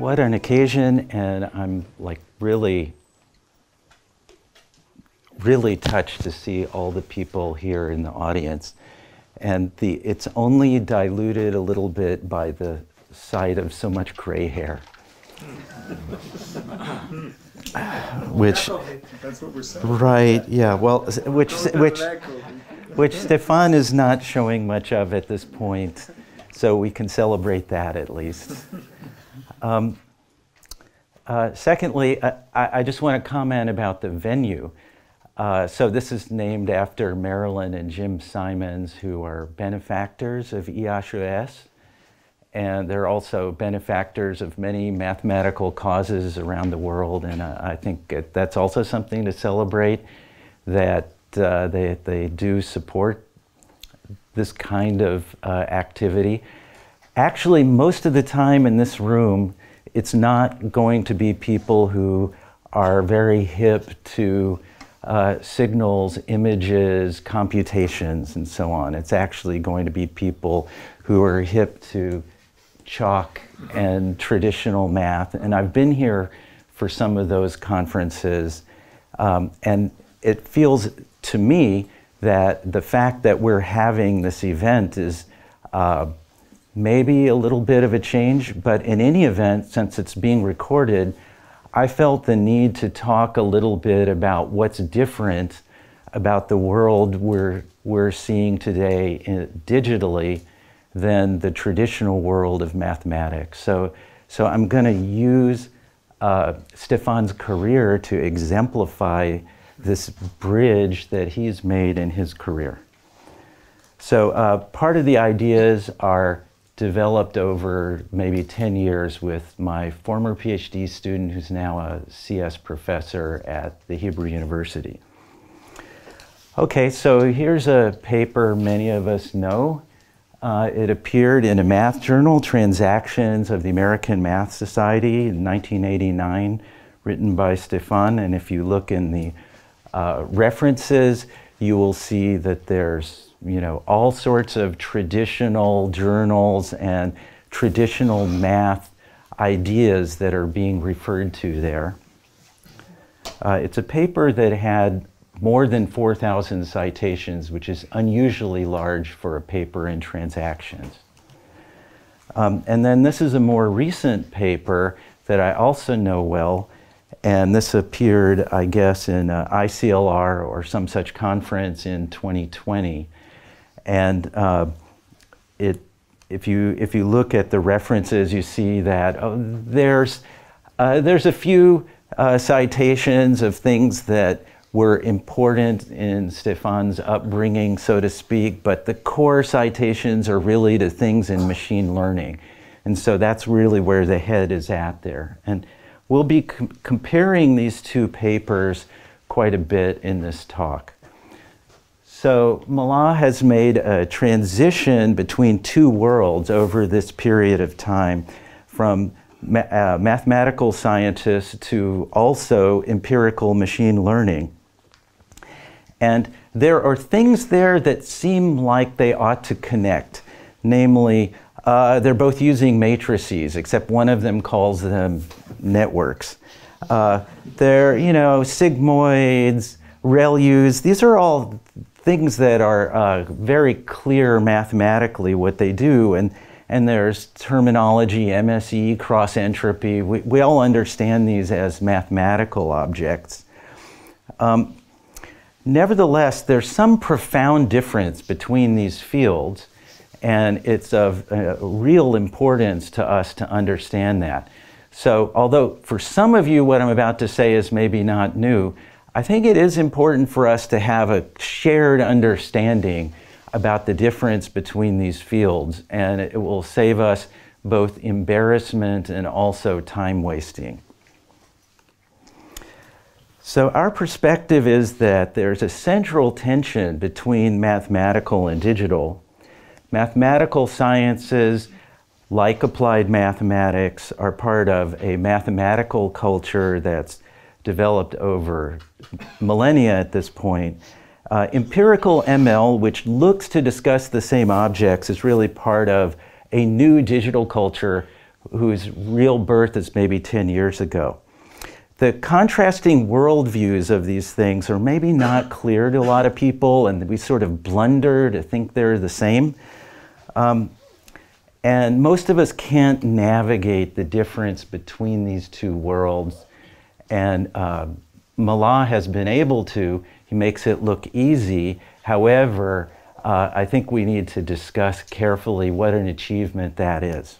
What an occasion, and I'm like really touched to see all the people here in the audience. And it's only diluted a little bit by the sight of so much gray hair. Which, that's what we're saying. right, yeah, well, which Stéphane is not showing much of at this point, so we can celebrate that at least. Secondly, I just want to comment about the venue. So this is named after Marilyn and Jim Simons, who are benefactors of IHES, and they're also benefactors of many mathematical causes around the world, and I think that's also something to celebrate, that they do support this kind of activity. Actually, most of the time in this room, it's not going to be people who are very hip to signals, images, computations, and so on. It's actually going to be people who are hip to chalk and traditional math. And I've been here for some of those conferences, and it feels to me that the fact that we're having this event is maybe a little bit of a change, but in any event, since it's being recorded, I felt the need to talk a little bit about what's different about the world we're seeing today digitally than the traditional world of mathematics. So I'm going to use Stéphane's career to exemplify this bridge that he's made in his career. So part of the ideas are developed over maybe 10 years with my former PhD student who's now a CS professor at the Hebrew University. Okay, so here's a paper many of us know. It appeared in a math journal, Transactions of the American Math Society in 1989, written by Stéphane. And if you look in the references, you will see that there's all sorts of traditional journals and traditional math ideas that are being referred to there. It's a paper that had more than 4,000 citations, which is unusually large for a paper in Transactions. And then this is a more recent paper that I also know well, and this appeared, I guess, in ICLR or some such conference in 2020. And if you look at the references, you see that there's a few citations of things that were important in Stéphane's upbringing, so to speak, but the core citations are really to things in machine learning. And so that's really where the head is at there. And we'll be comparing these two papers quite a bit in this talk. So Mallat has made a transition between two worlds over this period of time, from mathematical scientists to also empirical machine learning. And there are things there that seem like they ought to connect. Namely, they're both using matrices, except one of them calls them networks. They're, sigmoids, ReLUs. These are all things that are very clear mathematically what they do. And there's terminology, MSE, cross entropy. We all understand these as mathematical objects. Nevertheless, there's some profound difference between these fields, and it's of real importance to us to understand that. So although for some of you what I'm about to say is maybe not new, I think it is important for us to have a shared understanding about the difference between these fields, and it will save us both embarrassment and also time wasting. So our perspective is that there's a central tension between mathematical and digital. Mathematical sciences, like applied mathematics, are part of a mathematical culture that's developed over millennia at this point. Empirical ML, which looks to discuss the same objects, is really part of a new digital culture whose real birth is maybe 10 years ago. The contrasting worldviews of these things are maybe not clear to a lot of people, and we sort of blunder to think they're the same. And most of us can't navigate the difference between these two worlds. And Mallat has been able to. He makes it look easy. However, I think we need to discuss carefully what an achievement that is.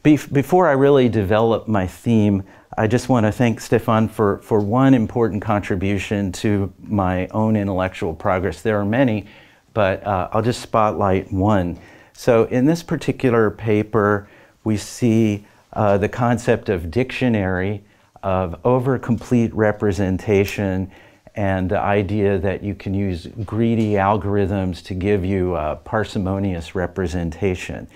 Before I really develop my theme, I just want to thank Stéphane for one important contribution to my own intellectual progress. There are many, but I'll just spotlight one. So in this particular paper, we see the concept of dictionary, of over-complete representation, and the idea that you can use greedy algorithms to give you a parsimonious representation.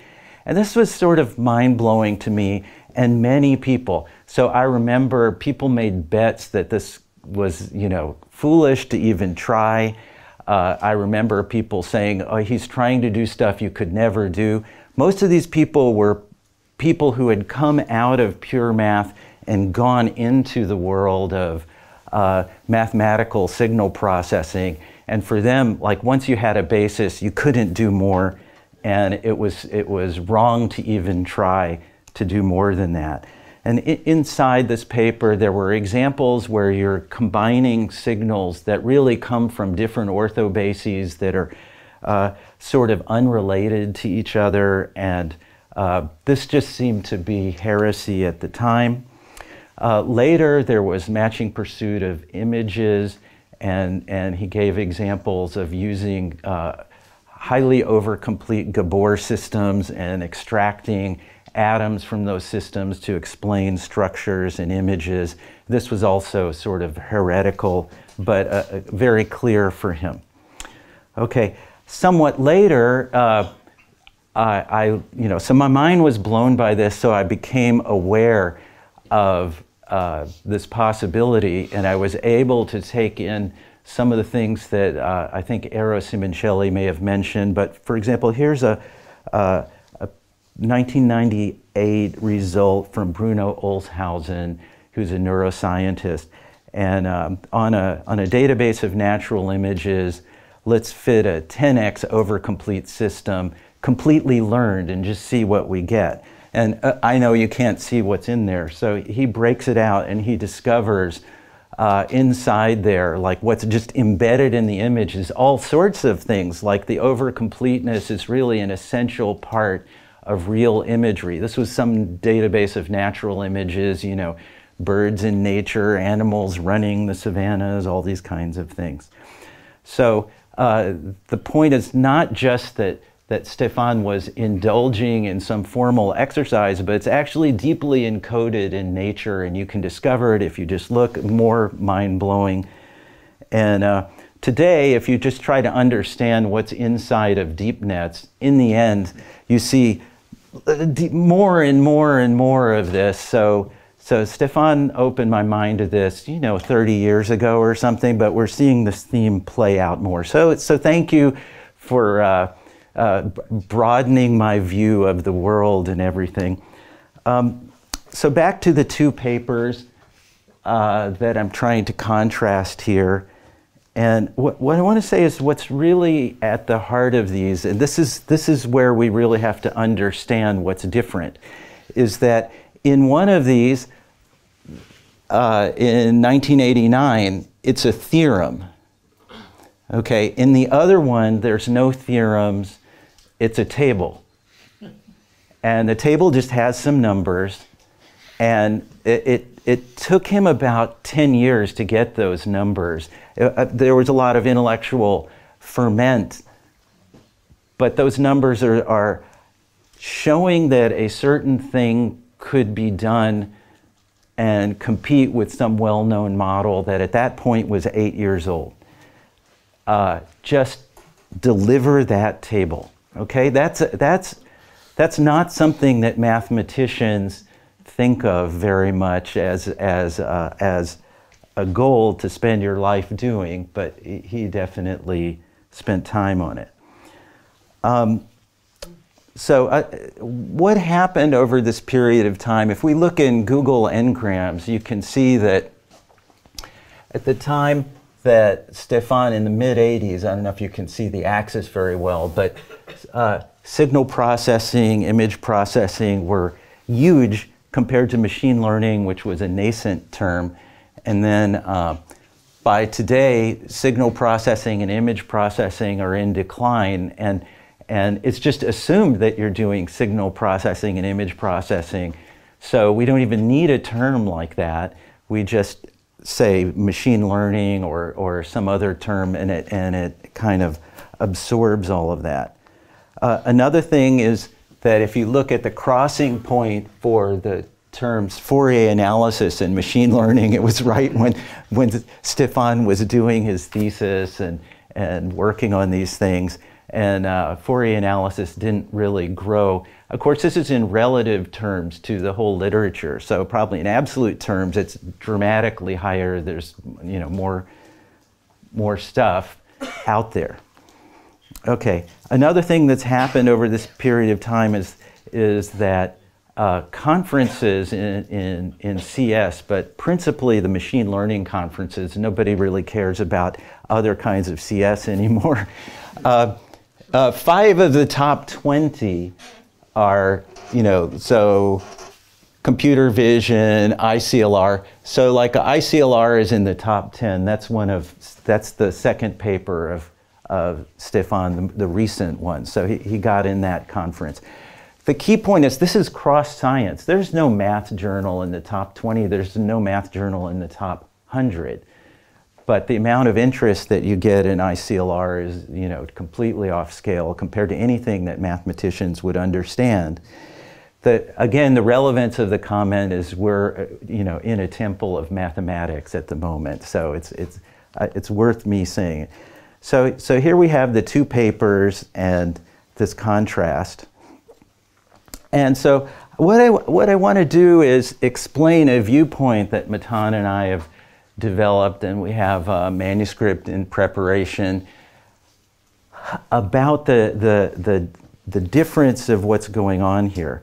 And this was sort of mind-blowing to me and many people. So I remember people made bets that this was, you know, foolish to even try. I remember people saying, oh, he's trying to do stuff you could never do. Most of these people were people who had come out of pure math and gone into the world of mathematical signal processing. And for them, like once you had a basis, you couldn't do more. And it was wrong to even try to do more than that. And inside this paper, there were examples where you're combining signals that really come from different orthobases that are sort of unrelated to each other. And this just seemed to be heresy at the time. Later, there was matching pursuit of images, and he gave examples of using highly overcomplete Gabor systems and extracting atoms from those systems to explain structures and images. This was also sort of heretical, but very clear for him. Okay, somewhat later, so my mind was blown by this, so I became aware of this possibility, and I was able to take in some of the things that I think Eros Simoncelli may have mentioned. But for example, here's a 1998 result from Bruno Olshausen, who's a neuroscientist. And on a database of natural images, let's fit a 10x overcomplete system, completely learned, and just see what we get. And I know you can't see what's in there, so he breaks it out and he discovers inside there, like what's just embedded in the image is all sorts of things, like the overcompleteness is really an essential part of real imagery. This was some database of natural images, you know, birds in nature, animals running the savannas, all these kinds of things. So the point is not just that Stéphane was indulging in some formal exercise, but it's actually deeply encoded in nature, and you can discover it if you just look. More mind-blowing. And today, if you just try to understand what's inside of deep nets, in the end, you see more and more and more of this. So Stéphane opened my mind to this, you know, 30 years ago or something, but we're seeing this theme play out more. So thank you for broadening my view of the world and everything. So back to the two papers that I'm trying to contrast here. And what I want to say is what's really at the heart of these, and this is where we really have to understand what's different, is that in one of these, in 1989, it's a theorem. Okay, in the other one, there's no theorems, it's a table. And the table just has some numbers, and it took him about 10 years to get those numbers. There was a lot of intellectual ferment, but those numbers are showing that a certain thing could be done and compete with some well-known model that at that point was 8 years old. Just deliver that table, okay? That's not something that mathematicians think of very much as a goal to spend your life doing, but he definitely spent time on it. what happened over this period of time? If we look in Google Ngrams, you can see that at the time that Stéphane, in the mid-'80s, I don't know if you can see the axis very well, but signal processing, image processing were huge compared to machine learning, which was a nascent term. And then by today, signal processing and image processing are in decline, and it's just assumed that you're doing signal processing and image processing. So we don't even need a term like that. We just say machine learning or some other term, and it kind of absorbs all of that. Another thing is that if you look at the crossing point for the terms Fourier analysis and machine learning, it was right when Stéphane was doing his thesis and working on these things, and Fourier analysis didn't really grow. Of course, this is in relative terms to the whole literature, so probably in absolute terms it's dramatically higher. There's more stuff out there. Okay, another thing that's happened over this period of time is that conferences in CS, but principally the machine learning conferences, nobody really cares about other kinds of CS anymore. 5 of the top 20 are, so computer vision, ICLR. So like ICLR is in the top 10. That's the second paper of Stéphane, the recent one. So he got in that conference. The key point is this is cross science. There's no math journal in the top 20. There's no math journal in the top 100. But the amount of interest that you get in ICLR is, completely off scale compared to anything that mathematicians would understand. Again, the relevance of the comment is we're, in a temple of mathematics at the moment. So it's worth me saying it. So here we have the 2 papers and this contrast. And so what I want to do is explain a viewpoint that Matan and I have developed, and we have a manuscript in preparation about the difference of what's going on here.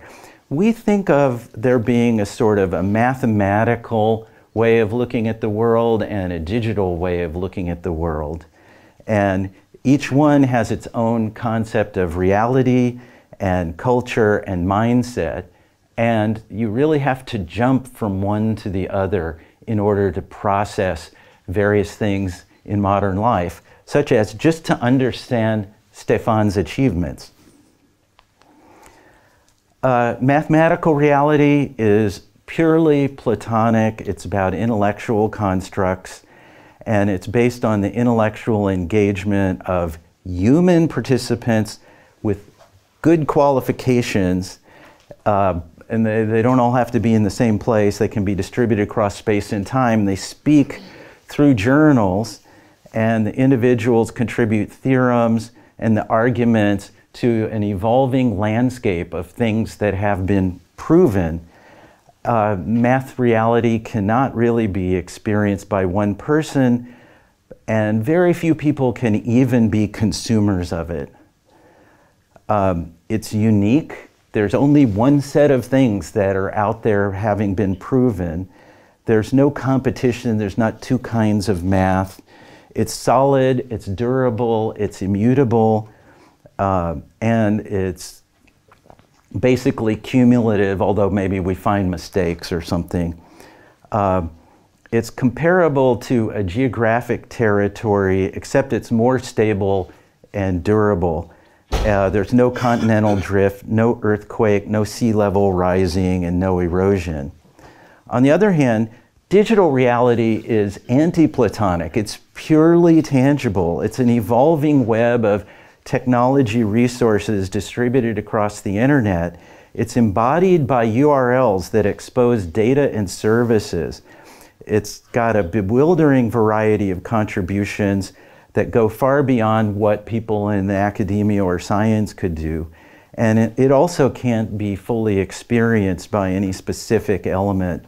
We think of there being a sort of a mathematical way of looking at the world and a digital way of looking at the world. And each one has its own concept of reality and culture and mindset, and you really have to jump from one to the other in order to process various things in modern life, such as just to understand Stéphane's achievements. Mathematical reality is purely Platonic. It's about intellectual constructs, and it's based on the intellectual engagement of human participants with good qualifications, and they don't all have to be in the same place. They can be distributed across space and time. They speak through journals, and the individuals contribute theorems and the arguments to an evolving landscape of things that have been proven. Math reality cannot really be experienced by one person, and very few people can even be consumers of it. It's unique. There's only one set of things that are out there having been proven. There's no competition. There's not 2 kinds of math. It's solid, it's durable, it's immutable, and it's basically cumulative, although maybe we find mistakes or something. It's comparable to a geographic territory, except it's more stable and durable. There's no continental drift, no earthquake, no sea level rising, and no erosion. On the other hand, digital reality is anti-Platonic. It's purely tangible. It's an evolving web of technology resources distributed across the internet. It's embodied by URLs that expose data and services. It's got a bewildering variety of contributions that go far beyond what people in the academia or science could do. And it also can't be fully experienced by any specific element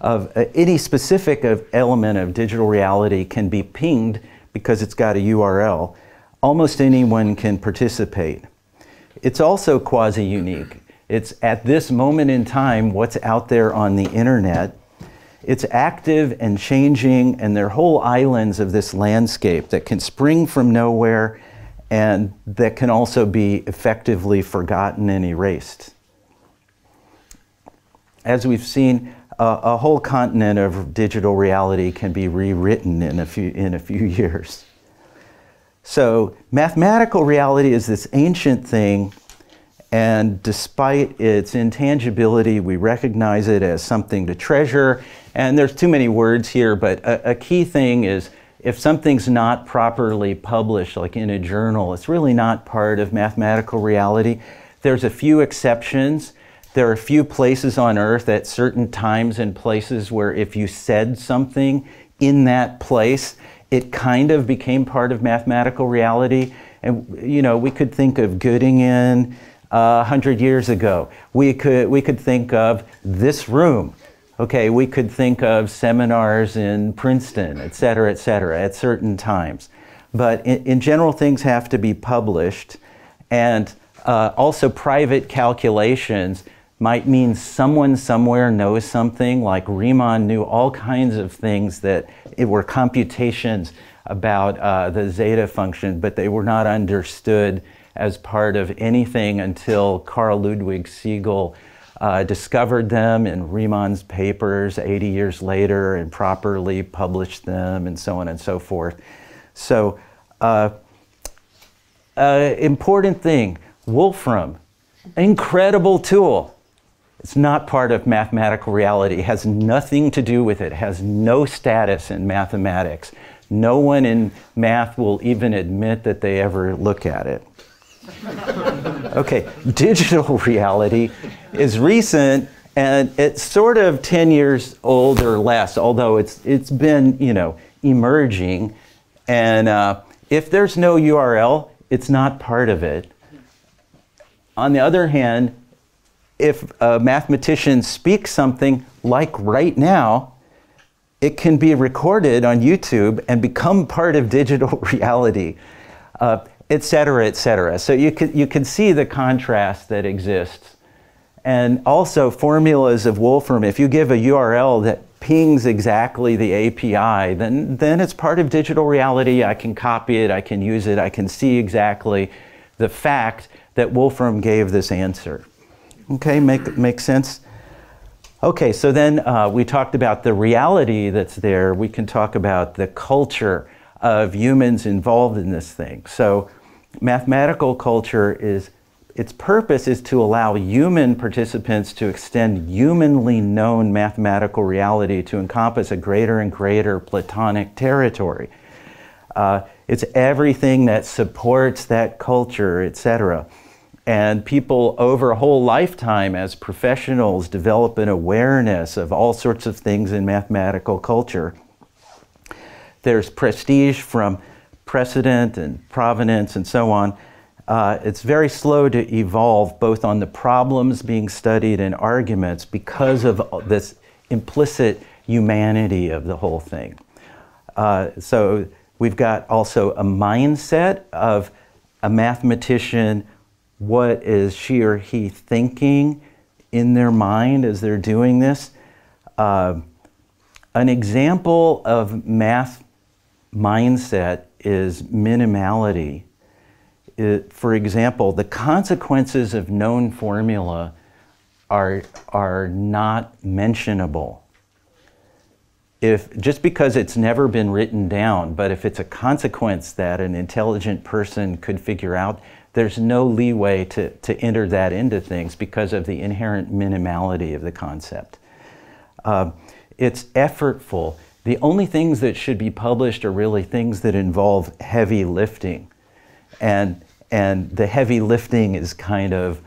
of digital reality can be pinged because it's got a URL. Almost anyone can participate. it's also quasi-unique. It's at this moment in time what's out there on the internet. It's active and changing, and they're whole islands of this landscape that can spring from nowhere and that can also be effectively forgotten and erased. As we've seen, a whole continent of digital reality can be rewritten in a few years. So mathematical reality is this ancient thing, and despite its intangibility, we recognize it as something to treasure. And there's too many words here, but a key thing is if something's not properly published, like in a journal, it's really not part of mathematical reality. There's a few exceptions. There are a few places on Earth at certain times and places where if you said something in that place, it kind of became part of mathematical reality. And you know, we could think of Göttingen 100 years ago. We could think of this room. Okay, we could think of seminars in Princeton, et cetera, at certain times. But in general, things have to be published. And also private calculations might mean someone somewhere knows something, like Riemann knew all kinds of things that were computations about the zeta function, but they were not understood as part of anything until Carl Ludwig Siegel discovered them in Riemann's papers 80 years later and properly published them and so on and so forth. So, important thing, Wolfram, incredible tool. It's not part of mathematical reality. It has nothing to do with it. It has no status in mathematics. No one in math will even admit that they ever look at it. Okay, digital reality is recent, and it's sort of 10 years old or less, although it's been, you know, emerging. And if there's no URL, it's not part of it. On the other hand, if a mathematician speaks something like right now, it can be recorded on YouTube and become part of digital reality, et cetera, et cetera. So you can see the contrast that exists. And also formulas of Wolfram, if you give a URL that pings exactly the API, then it's part of digital reality. I can copy it, I can use it, I can see exactly the fact that Wolfram gave this answer. Okay, make sense? Okay, so then we talked about the reality that's there. We can talk about the culture of humans involved in this thing. So mathematical culture its purpose is to allow human participants to extend humanly known mathematical reality to encompass a greater and greater Platonic territory. It's everything that supports that culture, etc. And people over a whole lifetime as professionals develop an awareness of all sorts of things in mathematical culture. There's prestige from precedent and provenance and so on. It's very slow to evolve both on the problems being studied and arguments because of this implicit humanity of the whole thing. So we've got also a mindset of a mathematician. What is she or he thinking in their mind as they're doing this? An example of math mindset is minimality. For example, the consequences of known formula are not mentionable. Just because it's never been written down, but if it's a consequence that an intelligent person could figure out, there's no leeway to enter that into things because of the inherent minimality of the concept. It's effortful. The only things that should be published are really things that involve heavy lifting. And the heavy lifting is kind of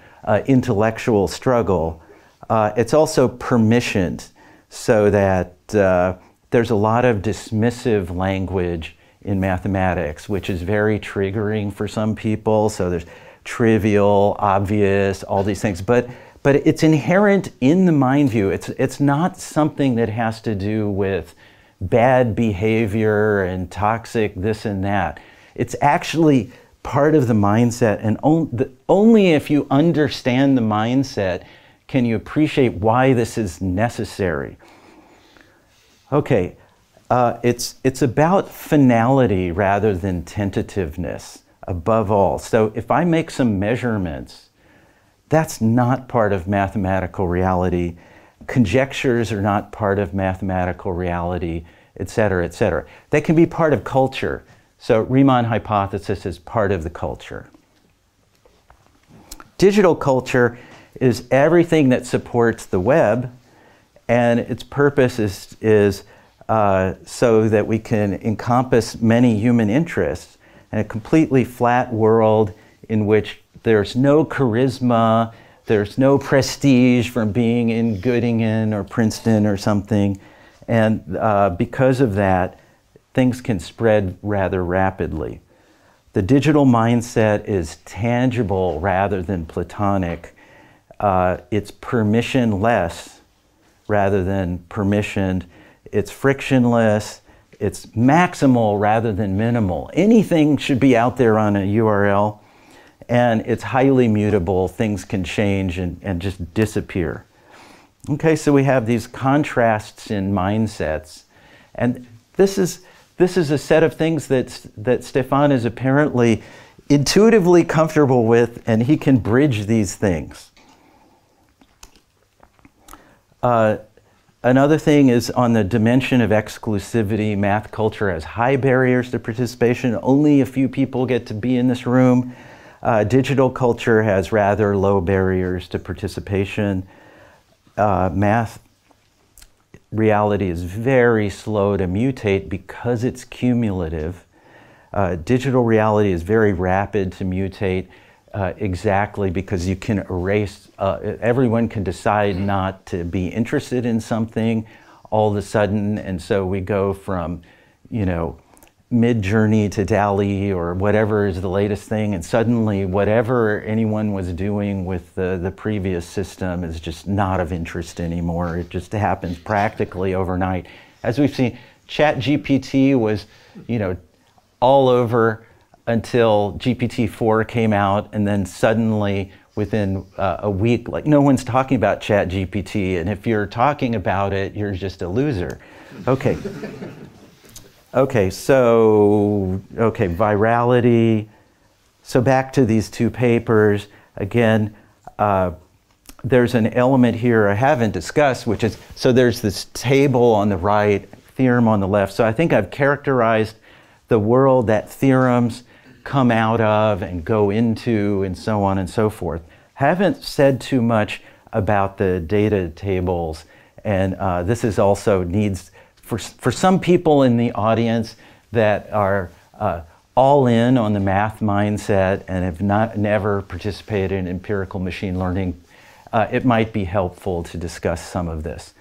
intellectual struggle. It's also permissioned so that there's a lot of dismissive language in mathematics, which is very triggering for some people. So there's trivial, obvious, all these things. But it's inherent in the mind view. It's not something that has to do with bad behavior and toxic this and that. It's actually part of the mindset, and only if you understand the mindset can you appreciate why this is necessary. Okay, it's about finality rather than tentativeness above all. So if I make some measurements, that's not part of mathematical reality. Conjectures are not part of mathematical reality, et cetera, et cetera. They can be part of culture. So Riemann hypothesis is part of the culture. Digital culture is everything that supports the web, and its purpose is so that we can encompass many human interests in a completely flat world in which there's no charisma, there's no prestige from being in Göttingen or Princeton or something, and because of that, things can spread rather rapidly. The digital mindset is tangible rather than platonic. It's permissionless rather than permissioned. It's frictionless. It's maximal rather than minimal. Anything should be out there on a URL, and it's highly mutable. Things can change and just disappear. Okay, so we have these contrasts in mindsets, and this is a set of things that Stéphane is apparently intuitively comfortable with, and he can bridge these things. Another thing is on the dimension of exclusivity. Math culture has high barriers to participation. Only a few people get to be in this room. Digital culture has rather low barriers to participation. Math reality is very slow to mutate because it's cumulative. Digital reality is very rapid to mutate exactly because you can erase, everyone can decide not to be interested in something all of a sudden, and so we go from, you know, Mid-Journey to DALL-E or whatever is the latest thing, and suddenly whatever anyone was doing with the previous system is just not of interest anymore. It just happens practically overnight. As we've seen, ChatGPT was, you know, all over until GPT-4 came out, and then suddenly within a week, like, no one's talking about ChatGPT, and if you're talking about it, you're just a loser. Okay. Okay, so, virality. So back to these two papers. Again, there's an element here I haven't discussed, which is, so there's this table on the right, theorem on the left. So I think I've characterized the world that theorems come out of and go into and so on and so forth. Haven't said too much about the data tables, and this is also needs, for some people in the audience that are all in on the math mindset and have never participated in empirical machine learning, it might be helpful to discuss some of this.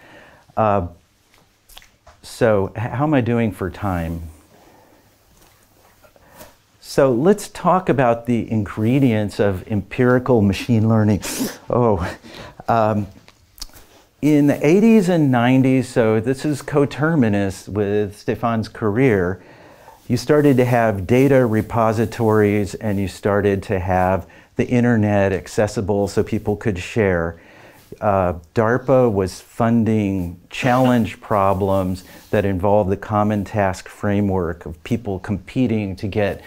So how am I doing for time? So let's talk about the ingredients of empirical machine learning. In the 80s and 90s, so this is coterminous with Stéphane's career, you started to have data repositories and you started to have the internet accessible so people could share. DARPA was funding challenge problems that involved the common task framework of people competing to get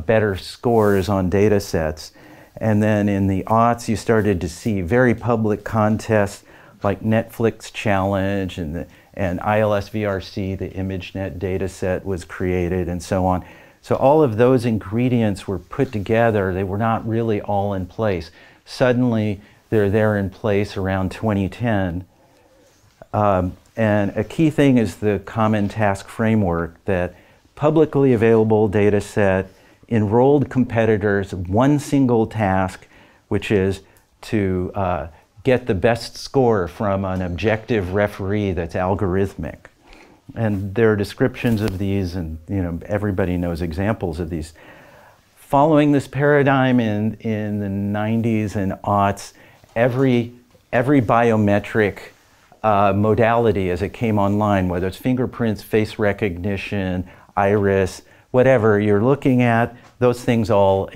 better scores on data sets. And then in the aughts, you started to see very public contests like Netflix Challenge and ILS VRC, the ImageNet data set was created and so on. So all of those ingredients were put together. They were not really all in place. Suddenly, they're there in place around 2010. And a key thing is the common task framework, that publicly available data set, enrolled competitors, one single task, which is to get the best score from an objective referee that's algorithmic. And there are descriptions of these, and everybody knows examples of these. Following this paradigm in the 90s and aughts, every biometric modality as it came online, whether it's fingerprints, face recognition, iris, whatever you're looking at, those things all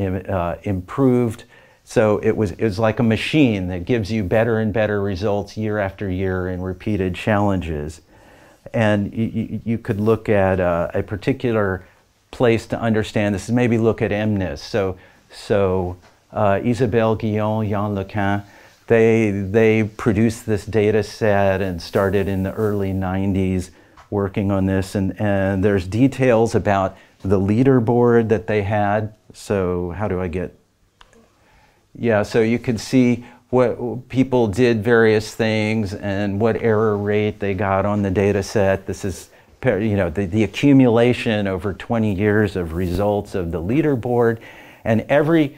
improved. So it was like a machine that gives you better and better results year after year in repeated challenges. And you could look at a particular place to understand this. Maybe look at MNIST. So Isabelle Guillon, Yann Lequin, they produced this data set and started in the early 90s working on this. And there's details about the leaderboard that they had. So how do I get... Yeah, so you could see what people did various things and what error rate they got on the data set. This is, you know, the accumulation over 20 years of results of the leaderboard. And every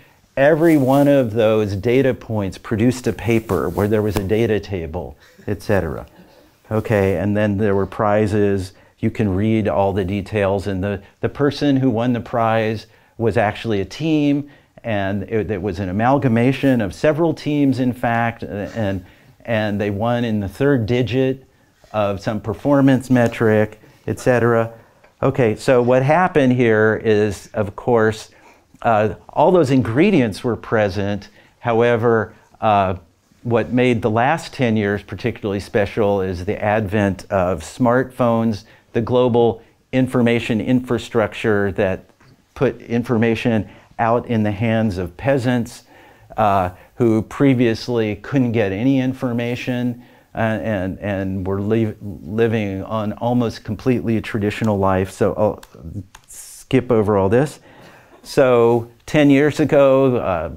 one of those data points produced a paper where there was a data table, etc. Okay, and then there were prizes. You can read all the details. And the person who won the prize was actually a team. And it was an amalgamation of several teams, in fact, and they won in the third digit of some performance metric, etc. Okay, so what happened here is, of course, all those ingredients were present. However, what made the last 10 years particularly special is the advent of smartphones, the global information infrastructure that put information out in the hands of peasants who previously couldn't get any information and were living on almost completely a traditional life. So I'll skip over all this. So 10 years ago,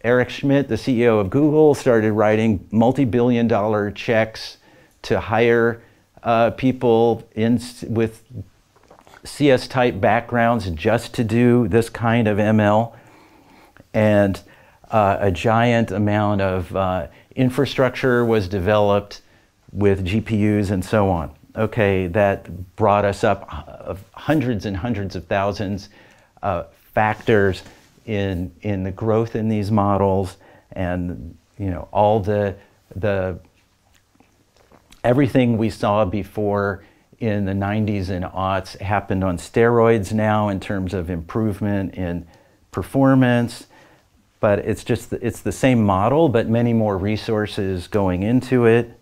Eric Schmidt, the CEO of Google, started writing multi-billion-dollar checks to hire people with CS-type backgrounds just to do this kind of ML, and a giant amount of infrastructure was developed with GPUs and so on. Okay, that brought us up hundreds and hundreds of thousands factors in the growth in these models, and you know, all the everything we saw before in the 90s and aughts happened on steroids now in terms of improvement in performance, but it's the same model, but many more resources going into it.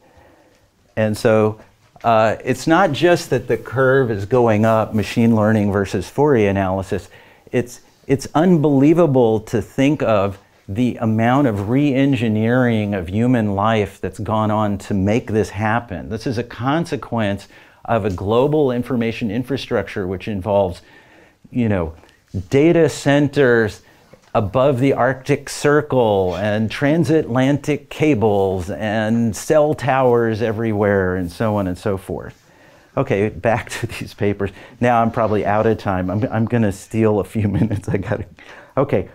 And so it's not just that the curve is going up, machine learning versus Fourier analysis. It's unbelievable to think of the amount of re-engineering of human life that's gone on to make this happen. This is a consequence of a global information infrastructure which involves, you know, data centers above the Arctic Circle and transatlantic cables and cell towers everywhere and so on and so forth. Okay, back to these papers. Now I'm probably out of time. I'm going to steal a few minutes. I got to. Okay.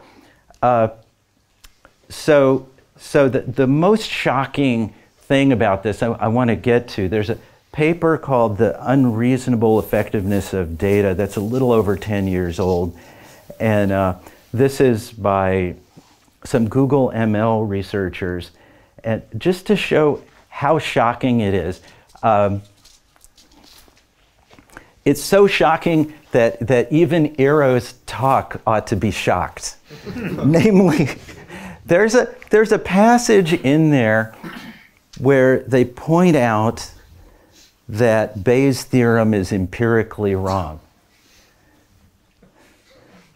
So the most shocking thing about this I want to get to, there's a paper called The Unreasonable Effectiveness of Data that's a little over 10 years old. And this is by some Google ML researchers. And just to show how shocking it is, it's so shocking that even Eero's talk ought to be shocked. Namely, there's a passage in there where they point out that Bayes' theorem is empirically wrong.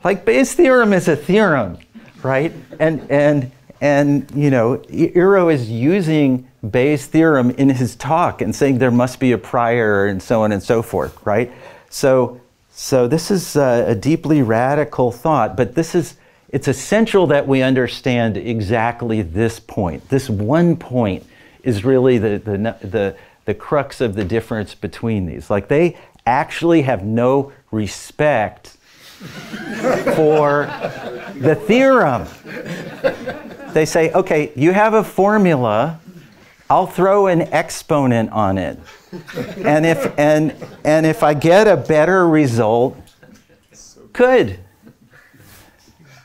Like, Bayes' theorem is a theorem, right? And you know, Eero is using Bayes' theorem in his talk and saying there must be a prior and so on and so forth, right? So this is a deeply radical thought, but it's essential that we understand exactly this point. This one point is really the crux of the difference between these. Like, they actually have no respect for the theorem. They say, okay, you have a formula, I'll throw an exponent on it. And if I get a better result, good.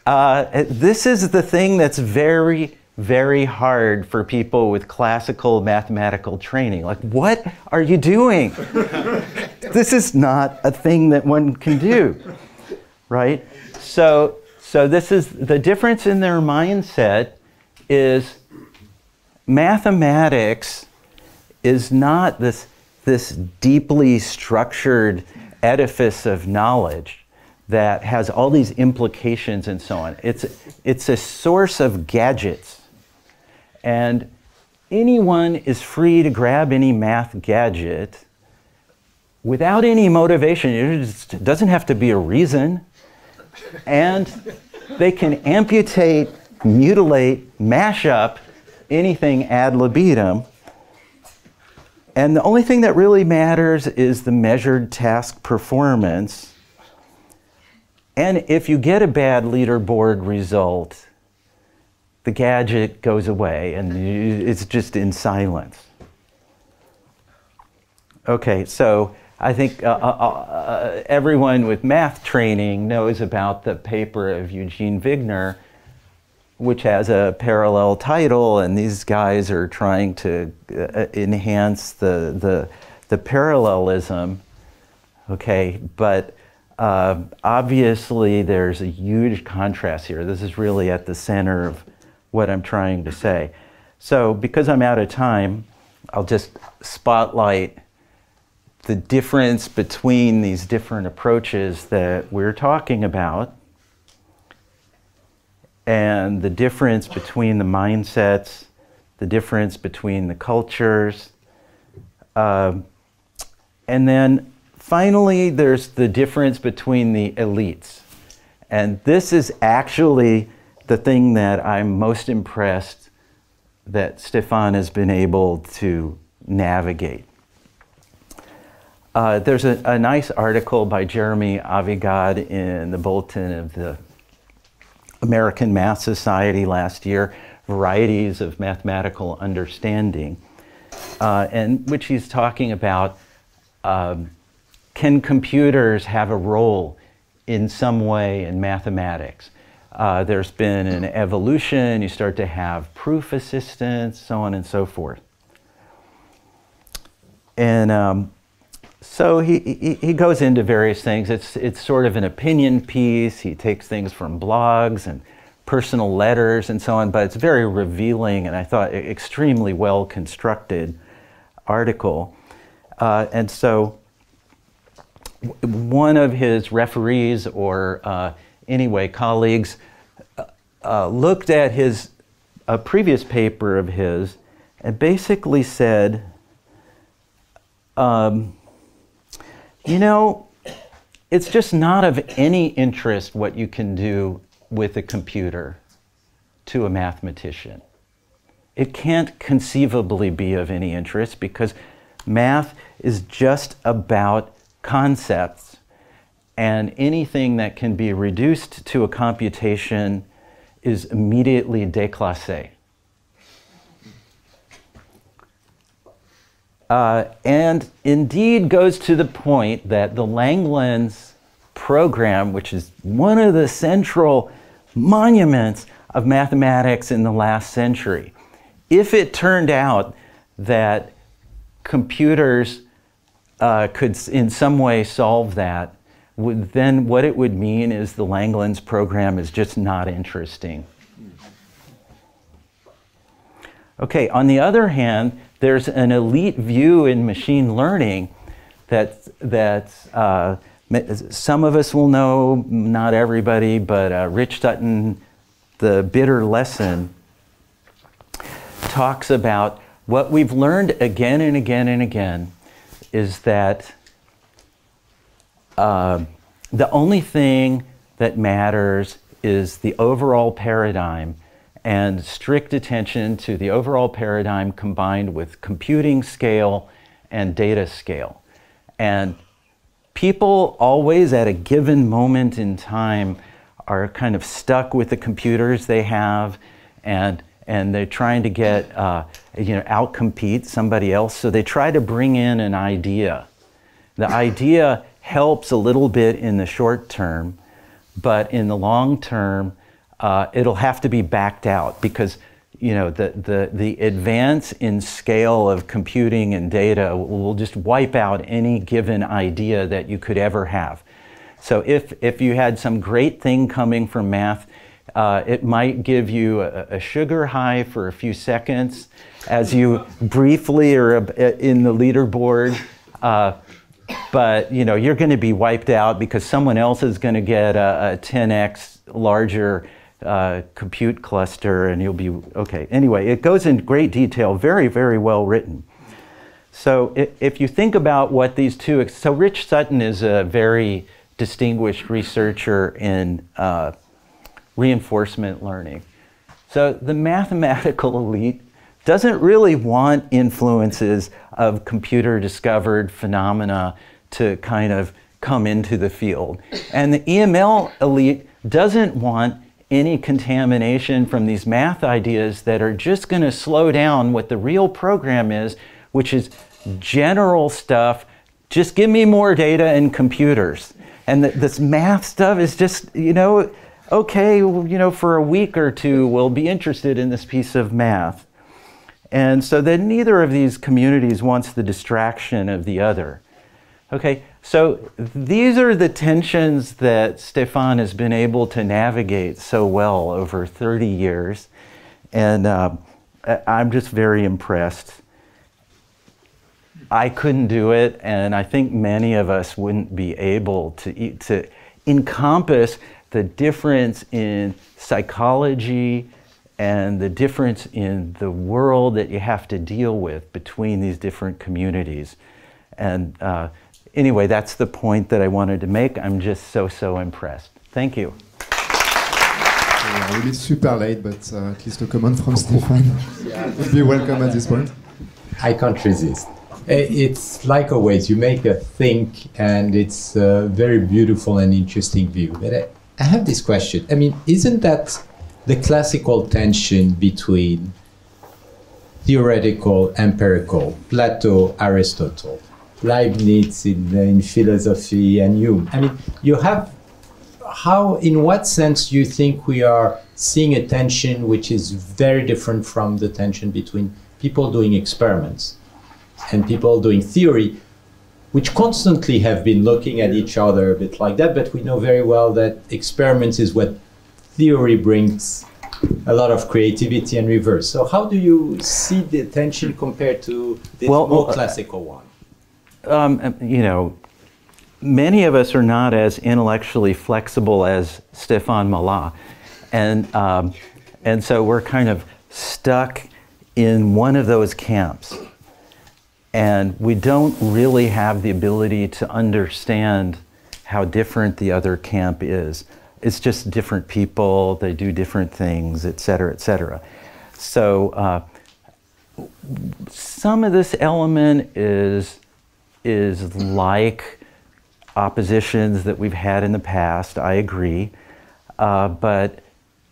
This is the thing that's very, very hard for people with classical mathematical training. Like, what are you doing? This is not a thing that one can do, right? So this is the difference in their mindset is mathematics is not this deeply structured edifice of knowledge that has all these implications and so on. It's a source of gadgets. And anyone is free to grab any math gadget without any motivation. It doesn't have to be a reason. And they can amputate, mutilate, mash up anything ad libitum. And the only thing that really matters is the measured task performance. And if you get a bad leaderboard result, the gadget goes away and it's just in silence. Okay, so I think everyone with math training knows about the paper of Eugene Wigner, which has a parallel title, and these guys are trying to enhance the parallelism. Okay, but obviously there's a huge contrast here. This is really at the center of what I'm trying to say. So because I'm out of time, I'll just spotlight the difference between these different approaches that we're talking about, and the difference between the mindsets, the difference between the cultures, and then finally there's the difference between the elites. And this is actually the thing that I'm most impressed that Stéphane has been able to navigate. There's a nice article by Jeremy Avigad in the Bulletin of the American Math Society last year, Varieties of Mathematical Understanding, in which he's talking about can computers have a role in some way in mathematics? There's been an evolution, you start to have proof assistance, so on and so forth. And so he goes into various things. It's sort of an opinion piece. He takes things from blogs and personal letters and so on, but it's very revealing and I thought extremely well constructed article. And so one of his referees or anyway colleagues looked at his previous paper of his and basically said, you know, it's just not of any interest what you can do with a computer to a mathematician. It can't conceivably be of any interest because math is just about concepts, and anything that can be reduced to a computation is immediately déclassé. And indeed goes to the point that the Langlands program, which is one of the central monuments of mathematics in the last century, if it turned out that computers could in some way solve that, then what it would mean is the Langlands program is just not interesting. Okay, on the other hand, there's an elite view in machine learning that some of us will know, not everybody, but Rich Sutton, The Bitter Lesson, talks about what we've learned again and again and again is that the only thing that matters is the overall paradigm, and strict attention to the overall paradigm combined with computing scale and data scale. And people always at a given moment in time are kind of stuck with the computers they have, and they're trying to get, outcompete somebody else. So they try to bring in an idea. The idea helps a little bit in the short term, but in the long term, it'll have to be backed out because the advance in scale of computing and data will just wipe out any given idea that you could ever have. So if you had some great thing coming from math, it might give you a sugar high for a few seconds as you briefly are in the leaderboard, but you know, you're going to be wiped out because someone else is going to get a 10x larger compute cluster, and you'll be okay. Anyway, it goes in great detail, very, very well written. So if you think about what these two, so Rich Sutton is a very distinguished researcher in reinforcement learning. So the mathematical elite doesn't really want influences of computer-discovered phenomena to kind of come into the field. And the EML elite doesn't want any contamination from these math ideas that are just going to slow down what the real program is, which is general stuff. Just give me more data and computers. And this math stuff is just, you know, okay, you know, for a week or two, we'll be interested in this piece of math. And so then neither of these communities wants the distraction of the other. Okay, so these are the tensions that Stéphane has been able to navigate so well over 30 years. And I'm just very impressed. I couldn't do it, and I think many of us wouldn't be able to encompass the difference in psychology and the difference in the world that you have to deal with between these different communities. And anyway, that's the point that I wanted to make. I'm just so impressed. Thank you. It's super late, but at least a comment from Stéphane would be welcome at this point. I can't resist. It's like always, you make a think, and it's a very beautiful and interesting view. But I have this question. I mean, isn't that the classical tension between theoretical, empirical, Plato, Aristotle, Leibniz in philosophy, and Hume? I mean, you have, how, in what sense do you think we are seeing a tension which is very different from the tension between people doing experiments and people doing theory, which constantly have been looking at each other a bit like that, but we know very well that experiments is what theory brings a lot of creativity and reverse. So how do you see the tension compared to this more classical one? You know, many of us are not as intellectually flexible as Stephane Mallat. And so we're kind of stuck in one of those camps. And we don't really have the ability to understand how different the other camp is. It's just different people, they do different things, et cetera, et cetera. So some of this element is like oppositions that we've had in the past, I agree. But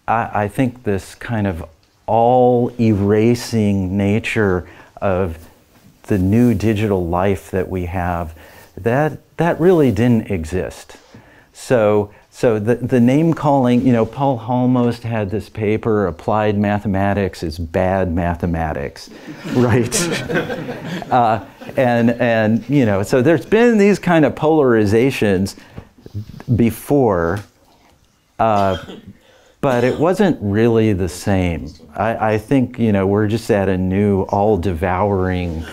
I think this kind of all-erasing nature of the new digital life that we have, that really didn't exist. So the name calling, you know, Paul Halmost had this paper, Applied Mathematics is Bad Mathematics, right? And you know, so there's been these kind of polarizations before, but it wasn't really the same. I think, you know, we're just at a new all-devouring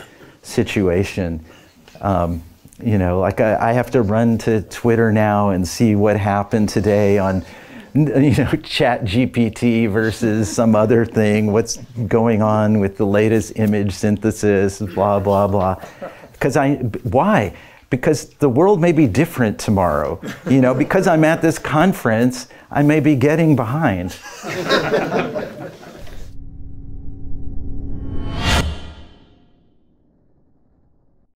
situation. You know, like I have to run to Twitter now and see what happened today on, you know, Chat GPT versus some other thing, what's going on with the latest image synthesis, blah, blah, blah. Why? Because the world may be different tomorrow. You know, because I'm at this conference, I may be getting behind.